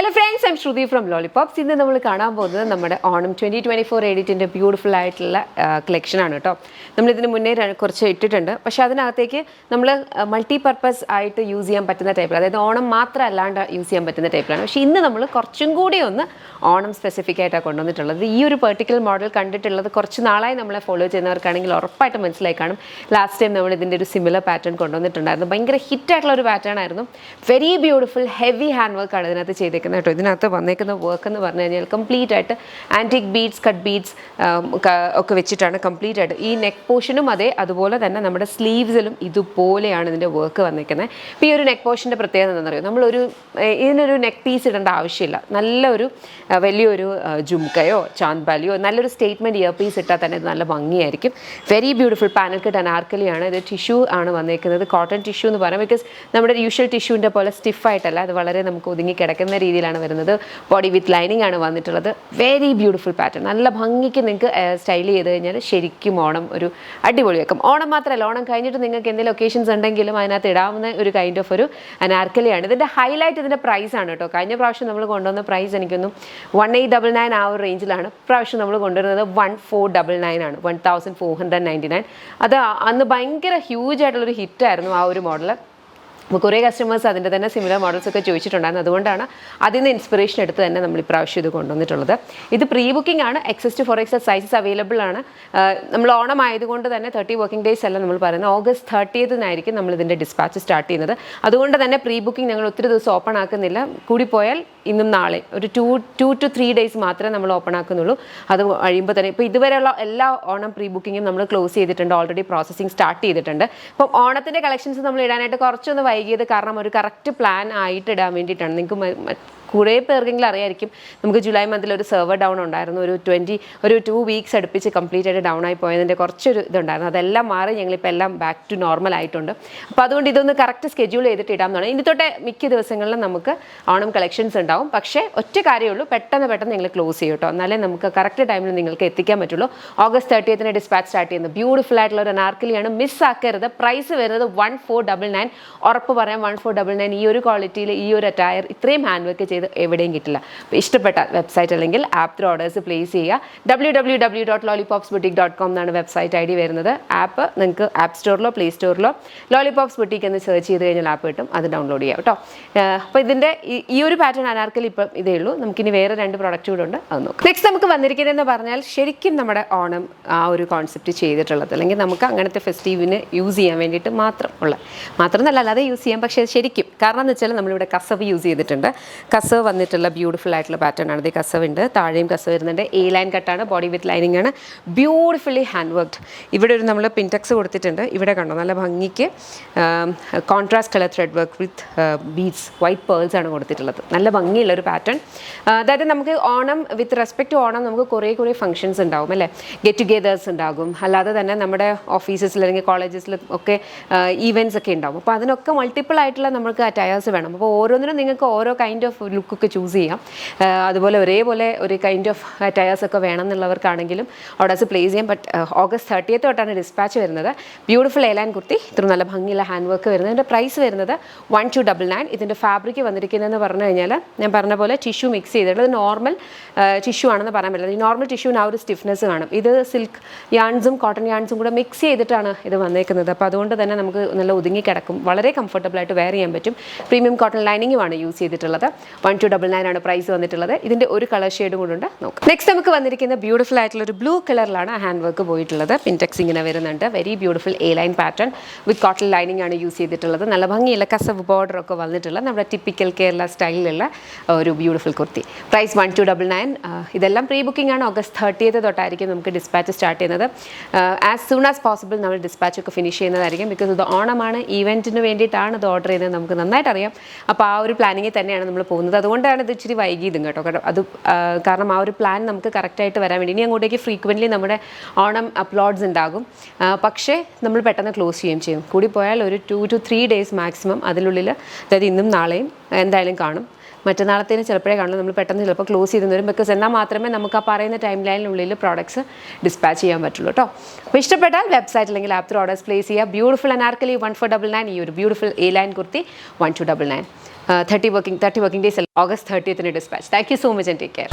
Hello friends, I'm Shruti from Lollipops. ഇന്ന് നമ്മൾ കാണാൻ പോകുന്നത് നമ്മുടെ ഓണം 2024 എഡിറ്റിൻ്റെ ബ്യൂട്ടിഫുൾ ആയിട്ടുള്ള കളക്ഷനാണ് കേട്ടോ. നമ്മളിതിന് മുന്നേ കുറച്ച് ഇട്ടിട്ടുണ്ട്, പക്ഷേ അതിനകത്തേക്ക് നമ്മൾ മൾട്ടി പർപ്പസ് ആയിട്ട് യൂസ് ചെയ്യാൻ പറ്റുന്ന ടൈപ്പിൽ, അതായത് ഓണം മാത്രം അല്ലാണ്ട് യൂസ് ചെയ്യാൻ പറ്റുന്ന ടൈപ്പിലാണ്. പക്ഷേ ഇന്ന് നമ്മൾ കുറച്ചും കൂടി ഒന്ന് ഓണം സ്പെസിഫിക് ആയിട്ടാണ് കൊണ്ടുവന്നിട്ടുള്ളത്. ഈ ഒരു പെർട്ടിക്കുലർ മോഡൽ കണ്ടിട്ടുള്ളത് കുറച്ച് നാളായി നമ്മളെ ഫോളോ ചെയ്യുന്നവർക്കാണെങ്കിൽ ഉറപ്പായിട്ട് മനസ്സിലായി കാണും. ലാസ്റ്റ് ടൈം നമ്മൾ ഇതിൻ്റെ ഒരു സിമിലർ പാറ്റേൺ കൊണ്ടുവന്നിട്ടുണ്ടായിരുന്നു. ഭയങ്കര ഹിറ്റായിട്ടുള്ള ഒരു പാറ്റേൺ ആയിരുന്നു. വെരി ബ്യൂട്ടിഫുൾ ഹെവി ഹാൻഡ് വർക്കാണ് ഇതിനകത്ത് ചെയ്തേക്കുന്നത് കേട്ടോ. ഇതിനകത്ത് വന്നേക്കുന്ന വർക്ക് എന്ന് പറഞ്ഞു കഴിഞ്ഞാൽ കംപ്ലീറ്റ് ആയിട്ട് ആൻറ്റിക് ബീഡ്സ്, കട്ട് ബീഡ്സ് ഒക്കെ വെച്ചിട്ടാണ് കംപ്ലീറ്റ് ആയിട്ട്. ഈ നെക്ക് പോർഷനും അതുപോലെ തന്നെ നമ്മുടെ സ്ലീവ്സിലും ഇതുപോലെയാണ് ഇതിൻ്റെ വർക്ക് വന്നേക്കുന്നത്. ഇപ്പോൾ ഈ ഒരു നെക്ക് പോർഷൻ്റെ പ്രത്യേകത എന്താണെന്ന് അറിയോ, ഇതിനൊരു നെക്ക് പീസ് ഇടേണ്ട ആവശ്യമില്ല. നല്ലൊരു വലിയൊരു ജുംക്കയോ ചാന്ദ്ബാലിയോ നല്ലൊരു സ്റ്റേറ്റ്മെൻറ്റ് ഇയർ പീസ് ഇട്ടാൽ തന്നെ ഇത് നല്ല ഭംഗിയായിരിക്കും. വെരി ബ്യൂട്ടിഫുൾ പാനൽ കട്ട് അനാർക്കലിയാണ്. ഇത് ടിഷ്യൂ ആണ് വന്നേക്കുന്നത്, കോട്ടൺ ടിഷ്യൂ എന്ന് പറയാം. ബിക്കോസ് നമ്മുടെ യൂഷ്വൽ ടിഷ്യൂവിൻ്റെ പോലെ സ്റ്റിഫായിട്ടല്ല, അത് വളരെ നമുക്ക് ഒതുങ്ങി കിടക്കുന്ന രീതിയിലാണ് വരുന്നത്. ബോഡി വിത്ത് ലൈനിങ് ആണ് വന്നിട്ടുള്ളത്. Very beautiful pattern. നല്ല ഭംഗിക്ക് നിങ്ങൾക്ക് സ്റ്റൈൽ ചെയ്ത് കഴിഞ്ഞാൽ ശരിക്കും ഓണം ഒരു അടിപൊളിയാക്കും. ഓണം മാത്രമല്ല, ഓണം കഴിഞ്ഞിട്ട് നിങ്ങൾക്ക് എന്തെങ്കിലും ഒക്കേഷൻസ് ഉണ്ടെങ്കിലും അതിനകത്ത് ഇടാവുന്ന ഒരു കൈൻഡ് ഓഫ് ഒരു അനാർക്കലിയാണ്. ഇതിൻ്റെ ഹൈലൈറ്റ് ഇതിൻ്റെ പ്രൈസാണ് കേട്ടോ. കഴിഞ്ഞ പ്രാവശ്യം നമ്മൾ കൊണ്ടുവന്ന പ്രൈസ് എനിക്കൊന്നും 1899 ആ ഒരു റേഞ്ചിലാണ്. പ്രാവശ്യം നമ്മൾ കൊണ്ടുവരുന്നത് 1499 ആണ്, 1499. അത് അന്ന് ഭയങ്കര ഹ്യൂജ് ആയിട്ടുള്ളൊരു ഹിറ്റായിരുന്നു ആ ഒരു മോഡൽ. അപ്പോൾ കുറേ കസ്റ്റമേഴ്സ് അതിൻ്റെ തന്നെ സിമിലർ മോഡൽസ് ഒക്കെ ചോദിച്ചിട്ടുണ്ടായിരുന്നു. അതുകൊണ്ടാണ് അതിൽ നിന്ന് ഇൻസ്പിറേഷൻ എടുത്ത് തന്നെ നമ്മൾ ഇപ്രാവശ്യം ഇത് കൊണ്ടുവന്നിട്ടുള്ളത്. ഇത് പ്രീ ബുക്കിംഗ് ആണ്. XS to 4XL sizes available ആണ്. നമ്മൾ ഓണം ആയതുകൊണ്ട് തന്നെ 30 വർക്കിംഗ് ഡേയ്സ് അല്ല നമ്മൾ പറയുന്നത്, August 30th നമ്മൾ ഇതിൻ്റെ ഡിസ്പാച്ച് സ്റ്റാർട്ട് ചെയ്യുന്നത്. അതുകൊണ്ട് തന്നെ പ്രീ ബുക്കിംഗ് ഞങ്ങൾ ഒത്തിരി ദിവസം ഓപ്പൺ ആക്കുന്നില്ല. കൂടിപ്പോയാൽ ഇന്നും നാളെ ഒരു 2 to 3 days മാത്രമേ നമ്മൾ ഓപ്പൺ ആക്കുന്നുള്ളൂ. അത് കഴിയുമ്പോൾ തന്നെ ഇപ്പോൾ ഇതുവരെയുള്ള എല്ലാ ഓണം പ്രീ ബുക്കിങ്ങും നമ്മൾ ക്ലോസ് ചെയ്തിട്ടുണ്ട്. ഓൾറെഡി പ്രോസസ്സിങ് സ്റ്റാർട്ട് ചെയ്തിട്ടുണ്ട്. അപ്പം ഓണത്തിൻ്റെ കളക്ഷൻസ് നമ്മൾ ഇടാനായിട്ട് കുറച്ചൊന്ന് വൈകിയത് കാരണം ഒരു കറക്റ്റ് പ്ലാൻ ആയിട്ട് ഇടാൻ വേണ്ടിയിട്ടാണ്. നിങ്ങൾക്ക് കുറേ പേർക്കെങ്കിലും അറിയായിരിക്കും, നമുക്ക് ജൂലൈ മന്തിൽ ഒരു സെർവർ ഡൗൺ ഉണ്ടായിരുന്നു. ഒരു 2 weeks അടുപ്പിച്ച് കംപ്ലീറ്റ് ആയിട്ട് ഡൗൺ ആയി പോയതിൻ്റെ കുറച്ചൊരു ഇതുണ്ടായിരുന്നു. അതെല്ലാം മാറി ഞങ്ങളിപ്പോൾ എല്ലാം ബാക്ക് ടു നോർമൽ ആയിട്ടുണ്ട്. അപ്പോൾ അതുകൊണ്ട് ഇതൊന്ന് കറക്റ്റ് സ്കെഡ്യൂൾ ചെയ്തിട്ട് ഇടാമെന്നാണ്. ഇനി തൊട്ട് മിക്ക ദിവസങ്ങളിലും നമുക്ക് ഓണം കളക്ഷൻസ് ഉണ്ടാവും. പക്ഷേ ഒറ്റ കാര്യമുള്ളൂ, പെട്ടെന്ന് നിങ്ങൾ ക്ലോസ് ചെയ്യും കേട്ടോ. എന്നാലേ നമുക്ക് കറക്റ്റ് ടൈമിൽ നിങ്ങൾക്ക് എത്തിക്കാൻ പറ്റുള്ളൂ. August 30th ഡിസ്പാച്ച് സ്റ്റാർട്ട് ചെയ്യുന്നത്. ബ്യൂട്ടിഫുൾ ആയിട്ടുള്ള ഒരു അനാർക്കലിയാണ്, മിസ്സാക്കരുത്. പ്രൈസ് വരുന്നത് 1499. ഉറപ്പ് പറയാം 1499. ഈ ഒരു ക്വാളിറ്റിയിൽ ഈ ഒരു അറ്റയർ ഇത്രയും ഹാൻഡ് വർക്ക് എവിടെയും കിട്ടില്ല. ഇഷ്ടപ്പെട്ട വെബ്സൈറ്റ് അല്ലെങ്കിൽ ആപ്പ് ത്രൂ ഓർഡേഴ്സ് പ്ലേസ് ചെയ്യുക. www.lollipopsboutique.com എന്നാണ് വെബ്സൈറ്റ് ID വരുന്നത്. ആപ്പ് നിങ്ങൾക്ക് ആപ്പ് സ്റ്റോറിലോ പ്ലേ സ്റ്റോറിലോ ലോളിപോപ്സ് ബുട്ടീക്ക് എന്ന് സെർച്ച് ചെയ്ത് കഴിഞ്ഞാൽ ആപ്പ് കിട്ടും, അത് ഡൗൺലോഡ് ചെയ്യാം കേട്ടോ. അപ്പോൾ ഇതിൻ്റെ ഈ ഒരു പാറ്റേൺ അനാർക്കലി ഇപ്പം ഇതേ ഉള്ളൂ. നമുക്കിനി വേറെ 2 പ്രൊഡക്റ്റ് കൂടെ ഉണ്ട്, അത് നോക്കാം. നെക്സ്റ്റ് നമുക്ക് വന്നിരിക്കുന്നതെന്ന് പറഞ്ഞാൽ ശരിക്കും നമ്മുടെ ഓണം ആ ഒരു കോൺസെപ്റ്റ് ചെയ്തിട്ടുള്ളത്, അല്ലെങ്കിൽ നമുക്ക് അങ്ങനത്തെ ഫെസ്റ്റീവിന് യൂസ് ചെയ്യാൻ വേണ്ടിയിട്ട് മാത്രമല്ല അല്ലാതെ യൂസ് ചെയ്യാം. പക്ഷേ ശരിക്കും കാരണം എന്ന് വെച്ചാൽ നമ്മളിവിടെ കസവ് യൂസ് ചെയ്തിട്ടുണ്ട്. കസവ് വന്നിട്ടുള്ള ബ്യൂട്ടിഫുൾ ആയിട്ടുള്ള പാറ്റേൺ ആണ്. ഇത് കസവ് ഉണ്ട്, താഴെയും കസവ് വരുന്നുണ്ട്. ലൈൻ കട്ടാണ്, ബോഡി വിത്ത് ലൈനിങ് ആണ്, ബ്യൂട്ടിഫുള്ളി ഹാൻഡ് വർക്ക്ഡ്. ഇവിടെ ഒരു നമ്മൾ പിൻടെക്സ് കൊടുത്തിട്ടുണ്ട്. ഇവിടെ കണ്ടോ നല്ല ഭംഗിക്ക് contrast colour thread work with beads, white pearls ആണ് കൊടുത്തിട്ടുള്ളത്. നല്ല ഭംഗിയുള്ളൊരു പാറ്റേൺ. അതായത് നമുക്ക് Onam with respect to Onam നമുക്ക് കുറേ ഫംഗ്ഷൻസ് ഉണ്ടാവും അല്ലേ, ഗെറ്റ് ടുഗെദേഴ്സ് ഉണ്ടാകും. അല്ലാതെ തന്നെ നമ്മുടെ ഓഫീസസിൽ അല്ലെങ്കിൽ കോളേജസിലും ഒക്കെ ഈവൻറ്റ്സ് ഒക്കെ ഉണ്ടാവും. അപ്പോൾ അതിനൊക്കെ മൾട്ടിപ്പിൾ ആയിട്ടുള്ള നമുക്ക് അറ്റയേഴ്സ് വേണം. അപ്പോൾ ഓരോന്നിനും നിങ്ങൾക്ക് ഓരോ കൈൻഡ് ഓഫ് ലുക്കൊക്കെ ചൂസ് ചെയ്യാം. അതുപോലെ ഒരേപോലെ ഒരു കൈൻഡ് ഓഫ് അറ്റയേഴ്സ് ഒക്കെ വേണം എന്നുള്ളവർക്കാണെങ്കിലും ഓർഡേഴ്സ് പ്ലേസ് ചെയ്യാം. ബട്ട് August 30th തൊട്ടാണ് ഡിസ്പാച്ച് വരുന്നത്. ബ്യൂട്ടിഫുൾ ലൈൻ കുർത്തി, ഇത്ര നല്ല ഭംഗിയുള്ള ഹാൻഡ് വർക്ക് വരുന്നത്. ഇതിൻ്റെ പ്രൈസ് വരുന്നത് 1299. ഇതിൻ്റെ ഫാബ്രിക് വന്നിരിക്കുന്നതെന്ന് പറഞ്ഞു കഴിഞ്ഞാൽ ഞാൻ പറഞ്ഞ പോലെ ടിഷ്യൂ മിക്സ് ചെയ്തിട്ടുള്ളത് നോർമൽ ടിഷ്യൂ ആണെന്ന് പറയാൻ പറ്റില്ല. ഈ നോർമൽ ടിഷ്യൂവിന് ആ ഒരു സ്റ്റിഫ്നെസ് കാണും. ഇത് സിൽക്ക് യാൺസും കോട്ടൺ യാൺസും കൂടെ മിക്സ് ചെയ്തിട്ടാണ് ഇത് വന്നേക്കുന്നത്. അപ്പോൾ അതുകൊണ്ട് തന്നെ നമുക്ക് നല്ല ഒതുങ്ങി കിടക്കും, വളരെ കംഫർട്ടബിളായിട്ട് വെയർ ചെയ്യാൻ പറ്റും. പ്രീമിയം കോട്ടൺ ലൈനിങ്ങുമാണ് യൂസ് ചെയ്തിട്ടുള്ളത്. 1299 ആണ് പ്രൈസ് വന്നിട്ടുള്ളത്. ഇതിൻ്റെ ഒരു കളർ ഷെയ്ഡും കൂടെ ഉണ്ട്, നോക്കാം. നെക്സ്റ്റ് നമുക്ക് വന്നിരിക്കുന്ന ബ്യൂട്ടിഫുൾ ആയിട്ടുള്ള ഒരു ബ്ലൂ കളറിലാണ് ഹാൻഡ് വർക്ക് പോയിട്ടുള്ളത്. പിൻടെക്സ് ഇങ്ങനെ വരുന്നുണ്ട്. വെരി ബ്യൂട്ടിഫുൾ ലൈൻ പാറ്റേൺ വിത്ത് കോട്ടൺ ലൈനിങ് ആണ് യൂസ് ചെയ്തിട്ടുള്ളത്. നല്ല ഭംഗിയുള്ള കസവ് ബോർഡർ ഒക്കെ വന്നിട്ടുള്ള നമ്മുടെ ടിപ്പിക്കൽ കേരള സ്റ്റൈലിലുള്ള ഒരു ബ്യൂട്ടിഫുൾ കുർത്തി. പ്രൈസ് 1299. ഇതെല്ലാം പ്രീ ബുക്കിംഗ് ആണ്. August 30th തൊട്ടായിരിക്കും നമുക്ക് ഡിസ്പാച്ച് സ്റ്റാർട്ട് ചെയ്യുന്നത്. ആസ് സൂൺ ആസ് പോസിബിൾ നമ്മൾ ഡിസ്പാച്ച് ഒക്കെ ഫിനിഷ് ചെയ്യുന്നതായിരിക്കും. ബിക്കോസ് ഇത് ഓണമാണ്, ഈവൻറ്റിന് വേണ്ടിയിട്ടാണ് ഇത് ഓർഡർ ചെയ്യുന്നത്, നമുക്ക് നന്നായിട്ട് അറിയാം. അപ്പോൾ ആ ഒരു പ്ലാനിങ്ങിൽ തന്നെയാണ് നമ്മൾ പോകുന്നത്. അതുകൊണ്ടാണ് ഇത് ഇച്ചിരി വൈകിയതും കേട്ടോ. അത് കാരണം ആ ഒരു പ്ലാൻ നമുക്ക് കറക്റ്റായിട്ട് വരാൻ വേണ്ടി ഇനി അങ്ങോട്ടേക്ക് ഫ്രീക്വൻ്റ്ലി നമ്മുടെ ഓണം അപ്ലോഡ്സ് ഉണ്ടാകും. പക്ഷേ നമ്മൾ പെട്ടെന്ന് ക്ലോസ് ചെയ്യും. കൂടിപ്പോയാൽ ഒരു 2 to 3 days മാക്സിമം അതിനുള്ളിൽ, അതായത് ഇന്നും നാളെയും എന്തായാലും കാണും. മറ്റന്നാളത്തേന് ചിലപ്പോഴേ കാണുള്ളൂ. നമ്മൾ പെട്ടെന്ന് ചിലപ്പോൾ ക്ലോസ് ചെയ്ത് വരും. ബിക്കോസ് എന്നാൽ മാത്രമേ നമുക്ക് ആ പറയുന്ന ടൈം ലൈനിനുള്ളിൽ പ്രോഡക്ട്സ് ഡിസ്പാച്ച് ചെയ്യാൻ പറ്റുള്ളൂ കേട്ടോ. അപ്പോൾ ഇഷ്ടപ്പെട്ടാൽ വെബ്സൈറ്റ് അല്ലെങ്കിൽ ആപ്പ് ത്രൂ ഓർഡേഴ്സ് പ്ലേസ് ചെയ്യുക. ബ്യൂട്ടിഫുൾ അനാർക്കലി 1499. ഈ ഒരു beautiful line kurti 1299. 30 working days, August 30th dispatch. Thank you so much and take care.